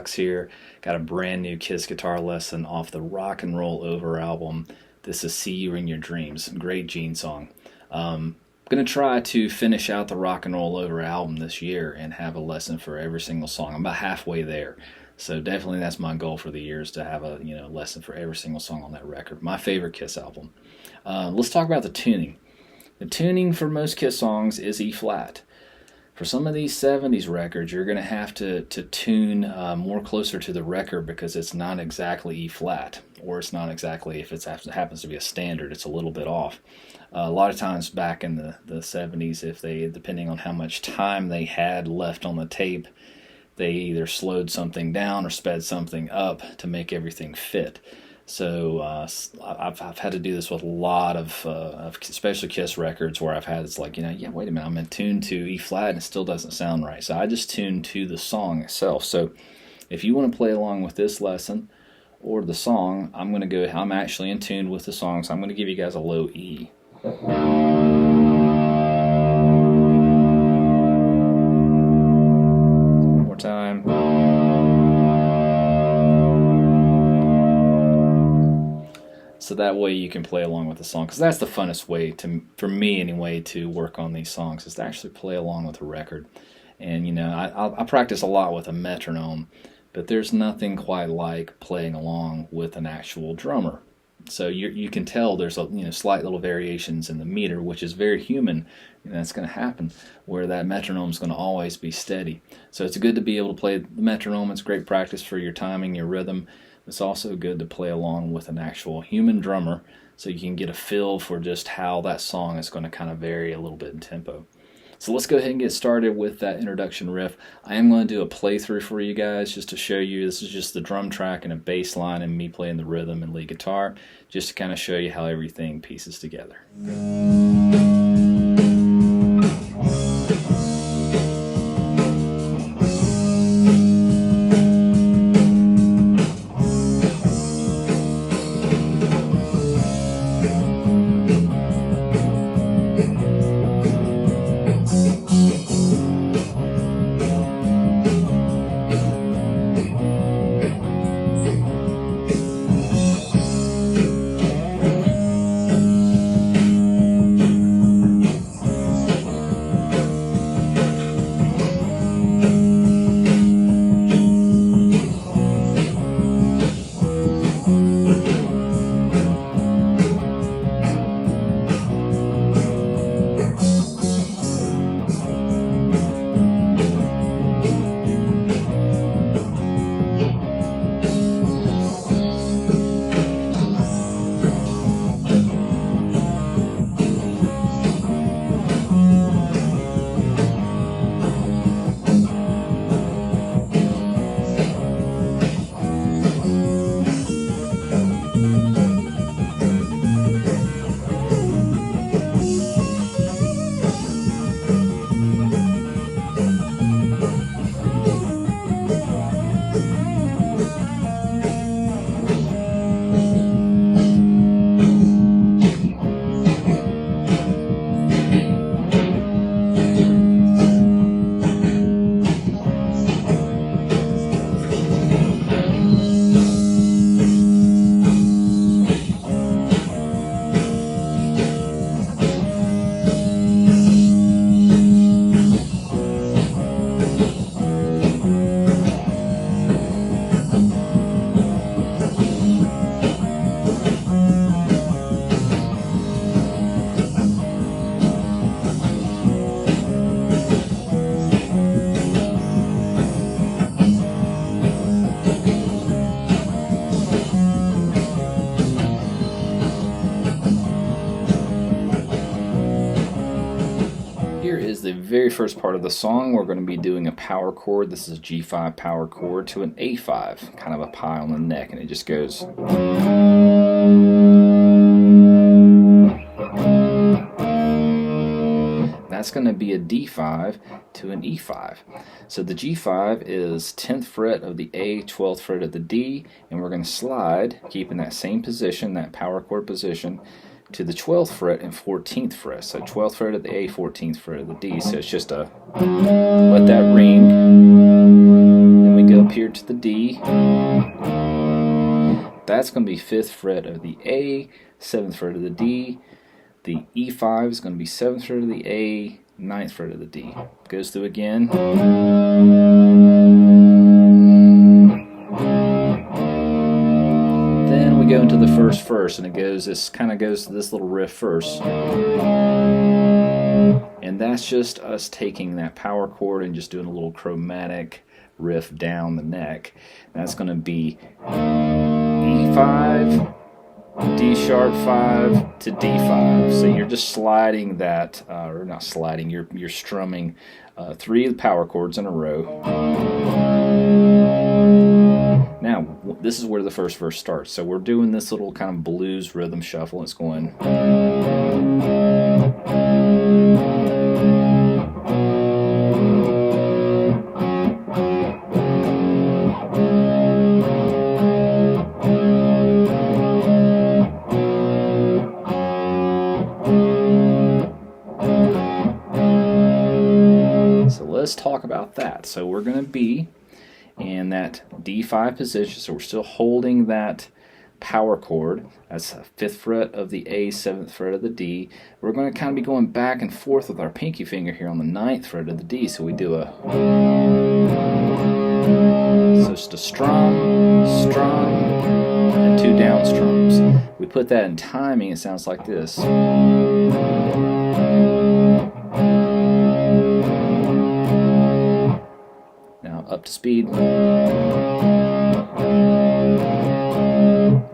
Alex here. Got a brand new Kiss guitar lesson off the Rock and Roll Over album. This is See You in Your Dreams. Great Gene song. I'm going to try to finish out the Rock and Roll Over album this year and have a lesson for every single song. I'm about halfway there. So definitely that's my goal for the year, is to have a lesson for every single song on that record. My favorite Kiss album. Let's talk about the tuning. The tuning for most Kiss songs is E flat. For some of these 70s records, you're going to have to tune more closer to the record, because it's not exactly E flat, or it's not exactly, if it happens to be a standard, it's a little bit off. A lot of times back in the 70s, if they, depending on how much time they had left on the tape, they either slowed something down or sped something up to make everything fit. So I've had to do this with a lot of especially Kiss records, where I've had, it's like, yeah, wait a minute, I'm in tune to E flat and it still doesn't sound right. So I just tune to the song itself. So if you want to play along with this lesson or the song, I'm actually in tune with the song, so I'm going to give you guys a low E. One more time. So that way you can play along with the song, because that's the funnest way, for me anyway, to work on these songs, is to actually play along with the record. And I practice a lot with a metronome, but there's nothing quite like playing along with an actual drummer. So you can tell there's slight little variations in the meter, which is very human. That's going to happen, where that metronome is going to always be steady. So it's good to be able to play the metronome. It's great practice for your timing, your rhythm. It's also good to play along with an actual human drummer, so you can get a feel for just how that song is going to kind of vary a little bit in tempo. So let's go ahead and get started with that introduction riff. I am going to do a playthrough for you guys, just to show you. This is just the drum track and a bass line and me playing the rhythm and lead guitar, just to kind of show you how everything pieces together. The very first part of the song, we're going to be doing a power chord. This is a G5 power chord to an A5, kind of a pie on the neck, and it just goes. That's going to be a D5 to an E5. So the G5 is 10th fret of the A, 12th fret of the D, and we're going to slide, keeping that same position, that power chord position, to the 12th fret and 14th fret. So 12th fret of the A, 14th fret of the D. So it's just a let that ring, and we go up here to the D. That's going to be 5th fret of the A, 7th fret of the D. The E5 is going to be 7th fret of the A, 9th fret of the D. Goes through again. Then we go into the first verse, and this kind of goes to this little riff first. And that's just us taking that power chord and just doing a little chromatic riff down the neck. That's going to be E5, D sharp 5 to D5. So you're just sliding that, or not sliding, you're strumming 3 of the power chords in a row. Now, this is where the first verse starts. So we're doing this little kind of blues rhythm shuffle. It's going. Let's talk about that. So we're going to be in that D5 position, so we're still holding that power chord. That's 5th fret of the A, 7th fret of the D. We're going to kind of be going back and forth with our pinky finger here on the 9th fret of the D. So we do a, so just a strum, strum, and 2 down strums. We put that in timing, it sounds like this. Up to speed.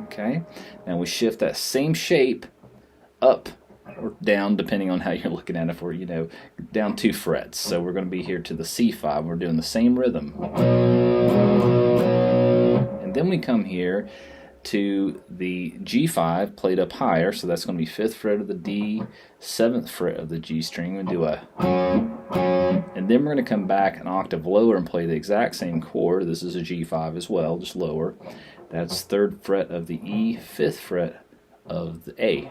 Okay, now we shift that same shape up or down depending on how you're looking at it, for down 2 frets. So we're going to be here to the C5. We're doing the same rhythm, and then we come here to the G5 played up higher, so that's going to be 5th fret of the D, 7th fret of the G string. We do a, and then we're going to come back an octave lower and play the exact same chord. This is a G5 as well, just lower. That's 3rd fret of the E, 5th fret of the A.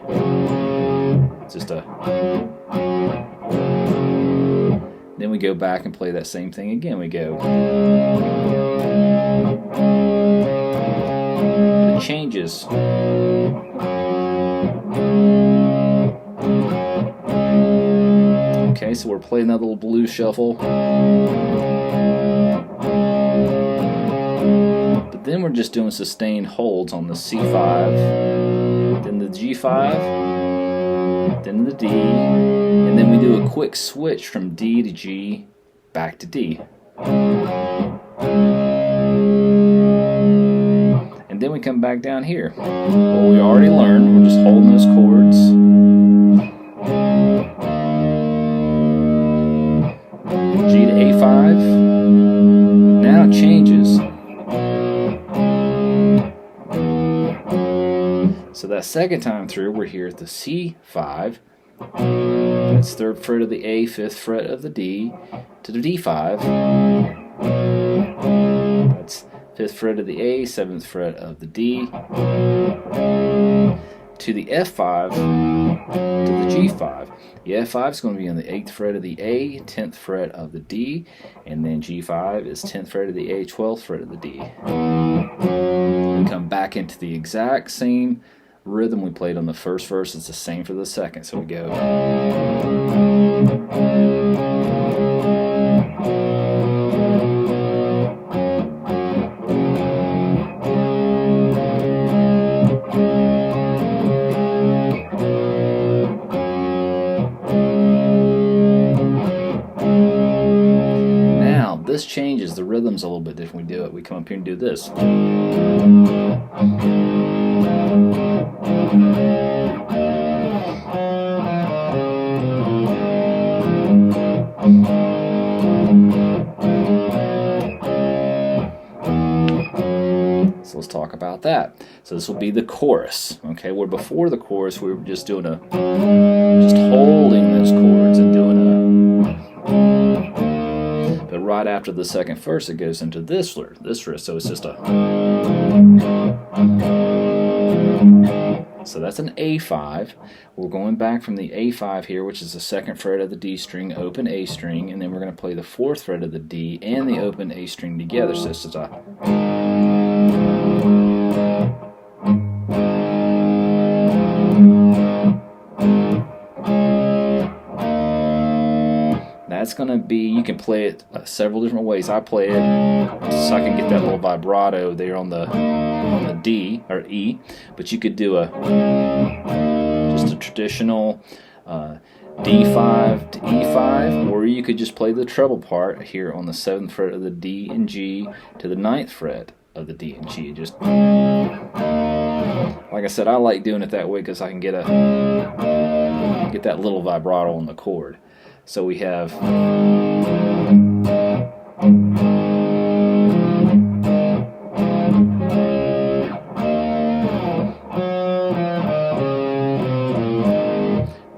It's just a. Then we go back and play that same thing again. We go. It changes. Okay, so we're playing that little blues shuffle. But then we're just doing sustained holds on the C5, then the G5, then the D, and then we do a quick switch from D to G, back to D. And then we come back down here. Well, we already learned, we're just holding those chords. G to A5. Now it changes. So that second time through, we're here at the C5. That's 3rd fret of the A, 5th fret of the D, to the D5. That's 5th fret of the A, 7th fret of the D, to the F5, to the G5. The F5 is going to be on the 8th fret of the A, 10th fret of the D, and then G5 is 10th fret of the A, 12th fret of the D. We come back into the exact same rhythm we played on the first verse. It's the same for the second. So we go. This changes, the rhythm's a little bit different. We do it, we come up here and do this. So let's talk about that. So this will be the chorus, okay? Where before the chorus we were just doing just holding those chords and doing a. But right after the second verse, it goes into this riff. So it's just a. So that's an A5. We're going back from the A5 here, which is the 2nd fret of the D string, open A string, and then we're going to play the 4th fret of the D and the open A string together. So this is a... That's going to be, you can play it several different ways. I play it so I can get that little vibrato there on the D or E, but you could do just a traditional D5 to E5, or you could just play the treble part here on the 7th fret of the D and G to the 9th fret of the D and G. Just like I said, I like doing it that way because I can get that little vibrato on the chord. So we have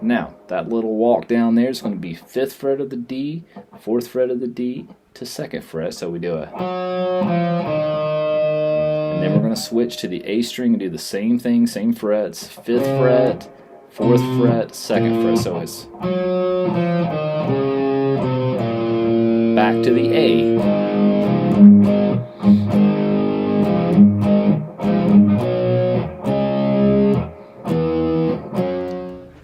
now that little walk down there is going to be 5th fret of the D, 4th fret of the D to 2nd fret. So we do a, and then we're going to switch to the A string and do the same thing, same frets, 5th fret, 4th fret, 2nd fret. So it's back to the A.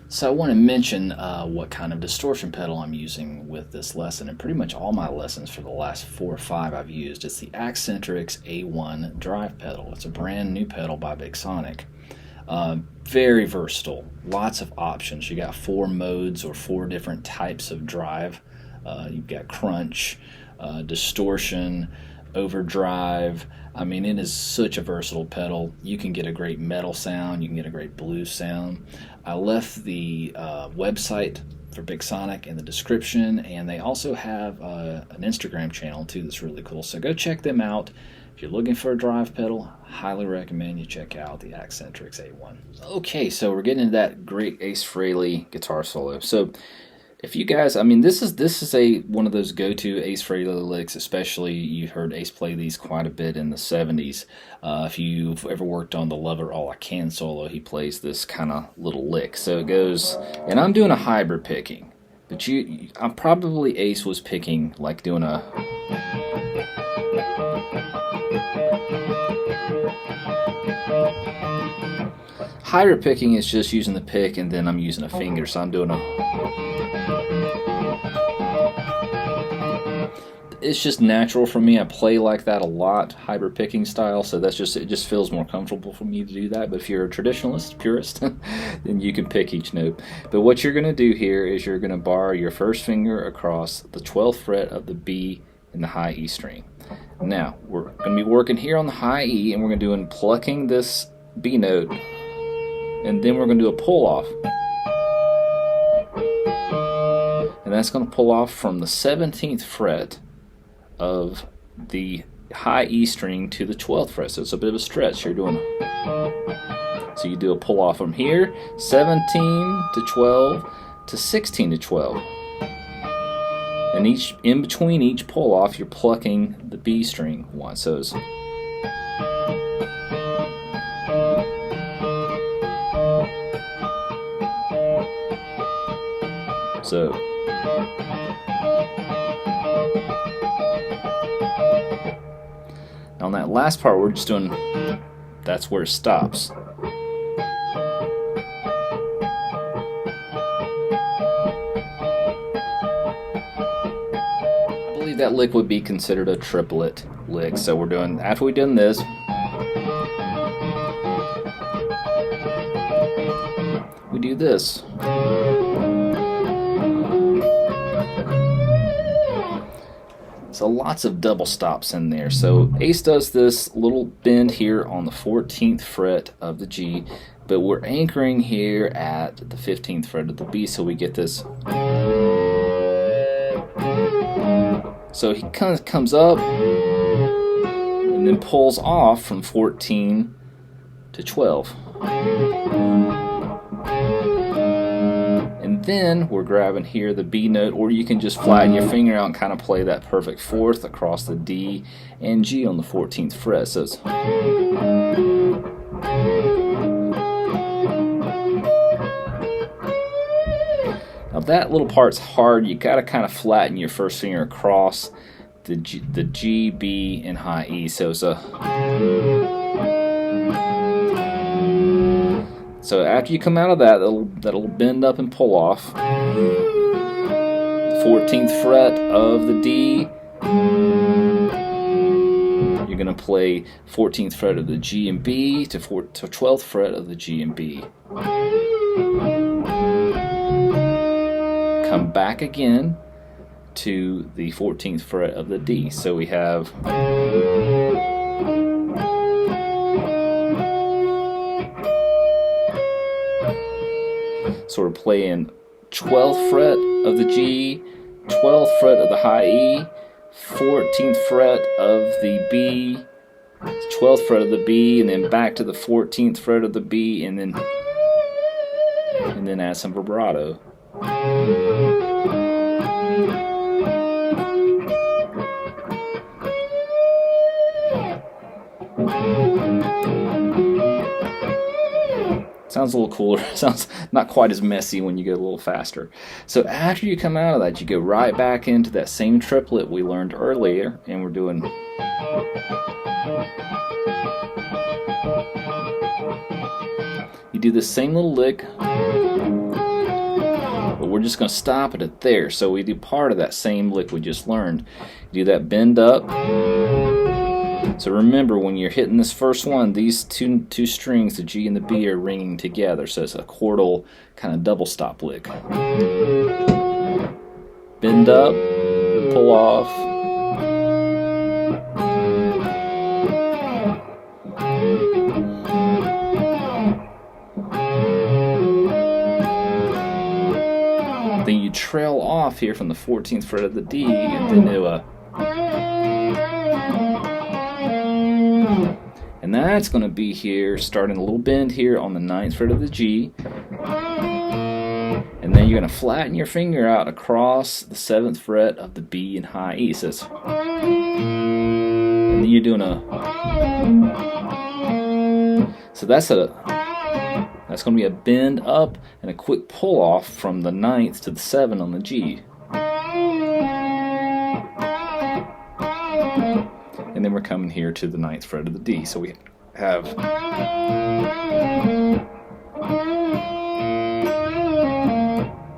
So I want to mention what kind of distortion pedal I'm using with this lesson, and pretty much all my lessons for the last 4 or 5 I've used. It's the Axentrix A1 Drive pedal. It's a brand new pedal by Bixonix. Very versatile, lots of options. You got 4 modes or 4 different types of drive. You've got crunch, distortion, overdrive. I mean, it is such a versatile pedal. You can get a great metal sound, you can get a great blues sound. I left the website for Bixonix in the description, and they also have an Instagram channel too that's really cool. So go check them out. If you're looking for a drive pedal, highly recommend you check out the Axentrix A1. Okay, so we're getting into that great Ace Frehley guitar solo. So if you guys, I mean, this is one of those go-to Ace Frehley licks, especially you heard Ace play these quite a bit in the 70s. If you've ever worked on the Love It All I Can solo, he plays this kind of little lick. So it goes, and I'm doing a hybrid picking, but I'm probably Ace was picking, like doing a... Hybrid picking is just using the pick and then I'm using a finger, so I'm doing a... It's just natural for me. I play like that a lot, hybrid picking style, so that's just, it just feels more comfortable for me to do that. But if you're a traditionalist, purist, then you can pick each note. But what you're going to do here is you're going to bar your first finger across the 12th fret of the B in the high E string. Now, we're going to be working here on the high E, and we're going to do plucking this B note, and then we're going to do a pull off. And that's going to pull off from the 17th fret of the high E string to the 12th fret. So it's a bit of a stretch. You're doing, so you do a pull off from here, 17 to 12 to 16 to 12. And in between each pull off, you're plucking the B string once. So it's, so on that last part, we're just doing, that's where it stops. I believe that lick would be considered a triplet lick. So we're doing, after we've done this, we do this. So lots of double stops in there. So Ace does this little bend here on the 14th fret of the G, but we're anchoring here at the 15th fret of the B, so we get this. So he kind of comes up and then pulls off from 14 to 12. And then we're grabbing here the B note, or you can just flatten your finger out and kind of play that perfect fourth across the D and G on the 14th fret. So it's, if that little part's hard, you gotta kind of flatten your first finger across the G, B, and high E. So it's a. So after you come out of that, that'll bend up and pull off. 14th fret of the D. You're gonna play 14th fret of the G and B to 12th fret of the G and B. Come back again to the 14th fret of the D. So we have sort of playing 12th fret of the G, 12th fret of the high E, 14th fret of the B, 12th fret of the B, and then back to the 14th fret of the B, and then add some vibrato. Sounds a little cooler. Sounds not quite as messy when you go a little faster. So after you come out of that, you go right back into that same triplet we learned earlier, and we're doing. You do the same little lick, but we're just going to stop it there. So we do part of that same lick we just learned. You do that bend up. So remember, when you're hitting this first one, these two strings, the G and the B, are ringing together. So it's a chordal kind of double stop lick. Bend up, pull off. Then you trail off here from the 14th fret of the D, and then do a. And that's going to be here, starting a little bend here on the 9th fret of the G. And then you're going to flatten your finger out across the 7th fret of the B and high E. So and then you're doing a. So that's going to be a bend up and a quick pull off from the 9th to the 7 on the G. And then we're coming here to the 9th fret of the D. So we have.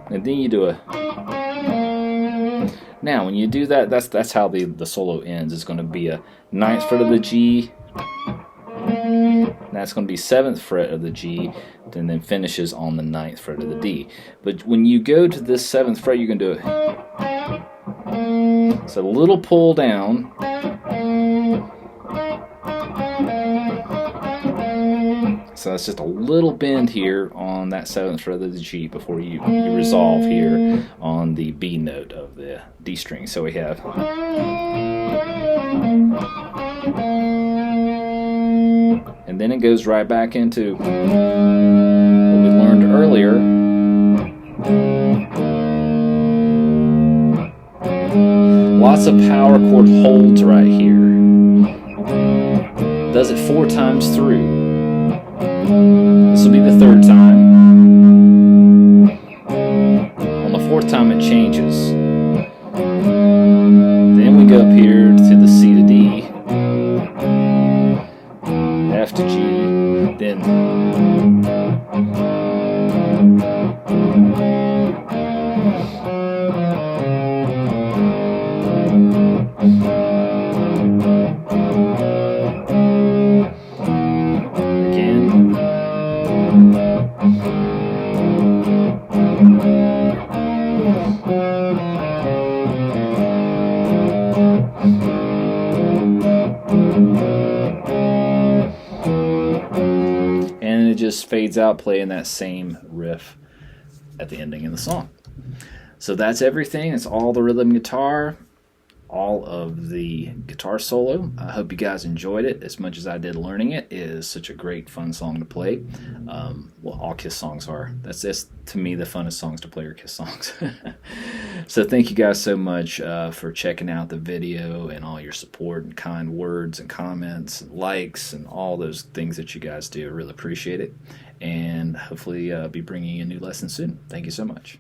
And then you do a. Now when you do that, that's how the solo ends. It's going to be a 9th fret of the G. That's going to be 7th fret of the G, and then finishes on the 9th fret of the D. But when you go to this 7th fret, you're going to do it. So a little pull down. So that's just a little bend here on that 7th fret of the G before you resolve here on the B note of the D string. So we have. And then it goes right back into what we learned earlier. Lots of power chord holds right here. Does it 4 times through. This will be the 3rd time. On the 4th time it changes. Then we go up here to the C to D, F to G, then just fades out playing that same riff at the ending of the song. So that's everything. It's all the rhythm guitar, all of the guitar solo. I hope you guys enjoyed it as much as I did learning it. It is such a great, fun song to play. Well, all Kiss songs are. That's to me, the funnest songs to play are Kiss songs. So thank you guys so much for checking out the video and all your support and kind words and comments and likes and all those things that you guys do. I really appreciate it. And hopefully be bringing you a new lesson soon. Thank you so much.